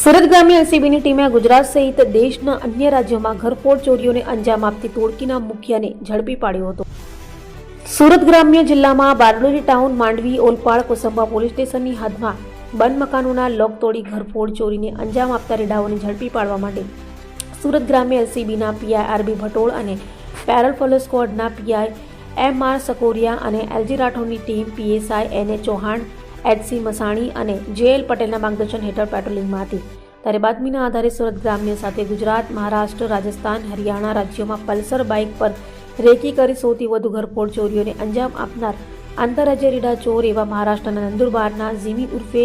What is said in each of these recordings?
સુરત ગ્રામ્ય એલસીબીની ટીમે ગુજરાત સહિત દેશના અન્ય રાજ્યોમાં ઘરફોડ ચોરીઓને અંજામ આપતી ટોળકીના મુખ્યને ઝડપી પાડ્યો હતો. સુરત ગ્રામ્ય જિલ્લામાં બારડોલી ટાઉન, માંડવી, ઓલપાડ, કોસંબા પોલીસ સ્ટેશનની હદમાં બંધ મકાનોના લોક તોડી ઘરફોડ ચોરીને અંજામ આપતા રેડાઓને ઝડપી પાડવા માટે સુરત ગ્રામ્ય એલસીબીના પીઆઈ આરબી ભટોળ અને પેરલ ફોલો સ્ક્વોડના પીઆઈ એમઆર સકોરિયા અને એલજી રાઠોડની ટીમ પીએસઆઈ એને ચૌહાણ, એચસી મસાણી અને જેએલ પટેલના માર્ગદર્શન હેઠળ પેટ્રોલિંગમાં હતી. ત્યારે બાતમીના આધારે સુરત ગ્રામ્ય સાથે ગુજરાત, મહારાષ્ટ્ર, રાજસ્થાન, હરિયાણા રાજ્યોમાં પલ્સર બાઇક પર રેકી કરી સૌથી વધુ ઘરફોડ ચોરીઓને અંજામ આપનાર આંતરરાજ્ય રીડા ચોર એવા મહારાષ્ટ્રના નંદુરબારના ઝીમી ઉર્ફે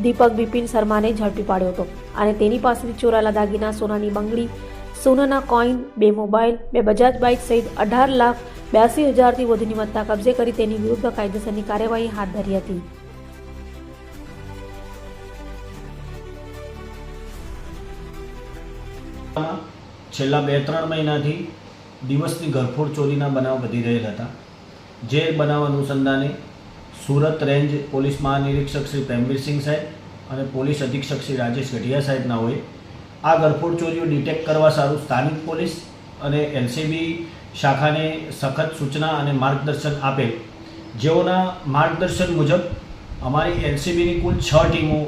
દીપક બિપિન શર્માને ઝડપી પાડ્યો હતો અને તેની પાસેથી ચોરાયેલા દાગીના, સોનાની બંગડી, સોનાના કોઈન, 2 મોબાઈલ, 2 બજાજ બાઇક સહિત 18,82,000થી વધુની મત્તા કબજે કરી તેની વિરુદ્ધ કાયદેસરની કાર્યવાહી હાથ ધરી હતી. છેલ્લા 2-3 મહિનાથી દિવસની ઘરફોડ ચોરીના બનાવ વધી રહેલ હતા. જે બનાવ અનુસંધાને સુરત રેન્જ પોલીસ મહાનિરીક્ષક શ્રી પ્રેમવીરસિંહ સાહેબ અને પોલીસ અધિક્ષક શ્રી રાજેશ ગઢિયા સાહેબનાઓએ આ ઘરફોડ ચોરીઓ ડિટેક્ટ કરવા સારું સ્થાનિક પોલીસ અને એલસીબી શાખાને સખત સૂચના અને માર્ગદર્શન આપેલ. જેઓના માર્ગદર્શન મુજબ અમારી એલસીબીની કુલ 6 ટીમો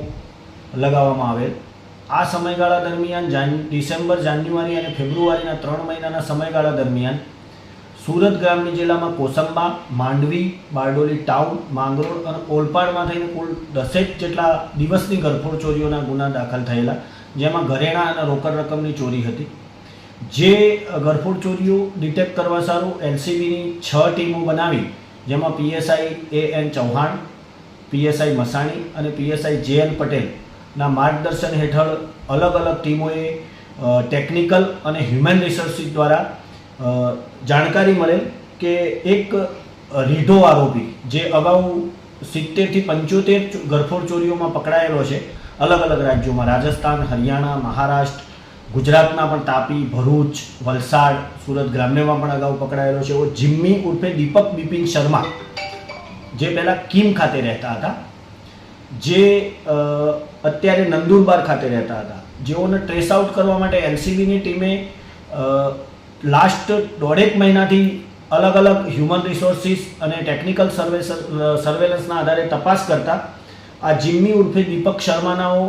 લગાવવામાં આવેલ. આ સમયગાળા દરમિયાન ડિસેમ્બર, જાન્યુઆરી અને ફેબ્રુઆરીના 3 મહિનાના સમયગાળા દરમિયાન સુરત ગ્રામ્ય જિલ્લામાં કોસંબા, માંડવી, બારડોલી ટાઉન, માંગરોળ અને ઓલપાડમાં થઈને કુલ 10 જેટલા દિવસની ઘરફોડ ચોરીઓના ગુના દાખલ થયેલા, જેમાં ઘરેણાં અને રોકડ રકમની ચોરી હતી. જે ઘરફોડ ચોરીઓ ડિટેક્ટ કરવા સારું એલસીબીની 6 ટીમો બનાવી, જેમાં પીએસઆઈ એએન ચૌહાણ, પીએસઆઈ મસાણી અને પીએસઆઈ જેએલ પટેલ ના માર્ગદર્શન હેઠળ અલગ અલગ ટીમોએ ટેકનિકલ અને હ્યુમન રિસોર્સિસ દ્વારા જાણકારી મળેલ કે એક રીઢો આરોપી જે અગાઉ 70થી 75 ઘરફોડ ચોરીઓમાં પકડાયેલો છે અલગ અલગ રાજ્યોમાં, રાજસ્થાન, હરિયાણા, મહારાષ્ટ્ર, ગુજરાતના પણ તાપી, ભરૂચ, વલસાડ, સુરત ગ્રામ્યમાં પણ અગાઉ પકડાયેલો છે. એવો જિમ્મી ઉર્ફે દીપક બિપિન શર્મા, જે પહેલાં કીમ ખાતે રહેતા હતા, જે અત્યારે નંદુરબાર ખાતે રહેતા હતા, જેઓને ટ્રેસ આઉટ કરવા માટે એલસીબીની ટીમે લાસ્ટ 1.5 મહિનાથી અલગ અલગ હ્યુમન રિસોર્સિસ અને ટેકનિકલ સર્વેલન્સના આધારે તપાસ કરતા આ જિમ્મી ઉર્ફે દીપક શર્માનાઓ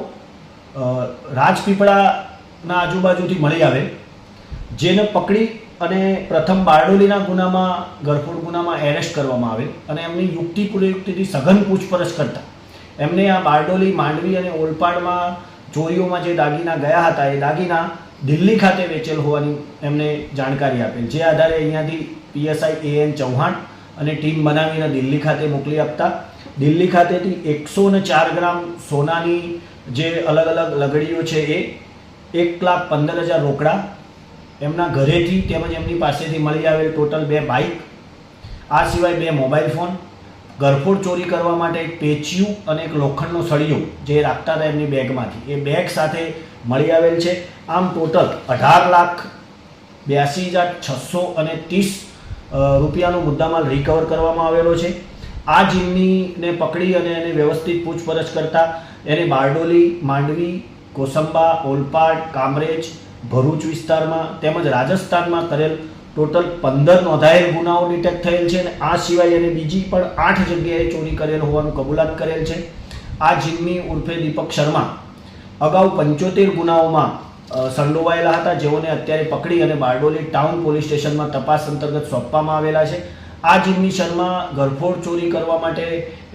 રાજપીપળાના આજુબાજુથી મળી આવે, જેને પકડી અને પ્રથમ બારડોલીના ગુનામાં, ઘરફોડ ગુનામાં એરેસ્ટ કરવામાં આવે અને એમની યુક્તિપૂર્વકથી સઘન પૂછપરછ કરતા એમને આ બારડોલી, માંડવી અને ઓલપાડમાં ચોરીઓમાં જે દાગીના ગયા હતા એ દાગીના દિલ્હી ખાતે વેચેલ હોવાની એમને જાણકારી આપેલ. જે આધારે અહીંયાથી પીએસઆઈ એએન ચૌહાણ અને ટીમ બનાવીને દિલ્હી ખાતે મોકલી આપતા દિલ્હી ખાતેથી 104 ગ્રામ સોનાની જે અલગ અલગ લગડીઓ છે એ 1,15,000 રોકડા, એમના ઘરેથી તેમજ એમની પાસેથી મળી આવેલ ટોટલ 2 બાઇક, આ સિવાય 2 મોબાઈલ ફોન, ઘરફોડ ચોરી કરવા માટે એક પેચિયું અને એક લોખંડનો સળિયો જે રાખતા હતા એમની બેગમાંથી, એ બેગ સાથે મળી આવેલ છે. આમ ટોટલ 18,82,630 રૂપિયાનો મુદ્દામાલ રિકવર કરવામાં આવેલો છે. આ જિમ્મીને પકડી અને એને વ્યવસ્થિત પૂછપરછ કરતા એને બારડોલી, માંડવી, કોસંબા, ઓલપાડ, કામરેજ, ભરૂચ વિસ્તારમાં તેમજ રાજસ્થાનમાં કરેલ ટોટલ 15 નોંધાયેલ ગુનાઓ ડિટેક્ટ થયેલ છે અને આ સિવાય એને બીજી પણ 8 જગ્યાએ ચોરી કરેલ હોવાનું કબૂલાત કરેલ છે. આ જિમ્મી ઉર્ફે દીપક શર્મા અગાઉ 75 ગુનાઓમાં સંડોવાયેલા હતા, જેઓને અત્યારે પકડી અને બારડોલી ટાઉન પોલીસ સ્ટેશનમાં તપાસ અંતર્ગત સોંપવામાં આવેલા છે. આ જિમ્મી શર્મા ઘરફોડ ચોરી કરવા માટે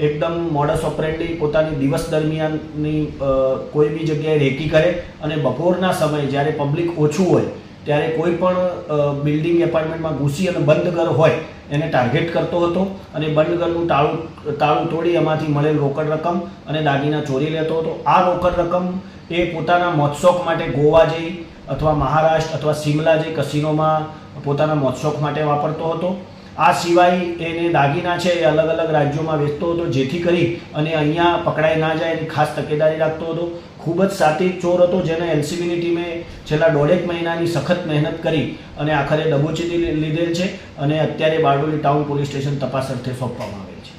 એકદમ મોડસ ઓપરેન્ડી પોતાની દિવસ દરમિયાનની કોઈ બી જગ્યાએ રેકી કરે અને બપોરના સમયે જ્યારે પબ્લિક ઓછું હોય ત્યારે કોઈ પણ બિલ્ડિંગ એપાર્ટમેન્ટમાં ઘૂસી અને બંધ ઘર હોય એને ટાર્ગેટ કરતો હતો અને બંધ ઘરનું તાળું તોડી એમાંથી મળેલ રોકડ રકમ અને દાગીના ચોરી લેતો હતો. આ રોકડ રકમ એ પોતાના મોજશોખ માટે ગોવા જઈ અથવા મહારાષ્ટ્ર અથવા સિમલા જઈ કસિનોમાં પોતાના મોજશોખ માટે વાપરતો હતો. આ સિવાય એને દાગીના છે એ અલગ અલગ રાજ્યોમાં વેચતો હતો, જેથી કરી અને અહીંયા પકડાઈ ના જાય એની ખાસ તકેદારી રાખતો હતો. ખૂબ જ સાત્વિક ચોર હતો, જેને એલસીબીની ટીમે છેલ્લા 1.5 મહિનાની સખત મહેનત કરી અને આખરે દબોચી લીધેલ છે અને અત્યારે બારડોલી ટાઉન પોલીસ સ્ટેશન તપાસ અર્થે સોંપવામાં આવેલ છે.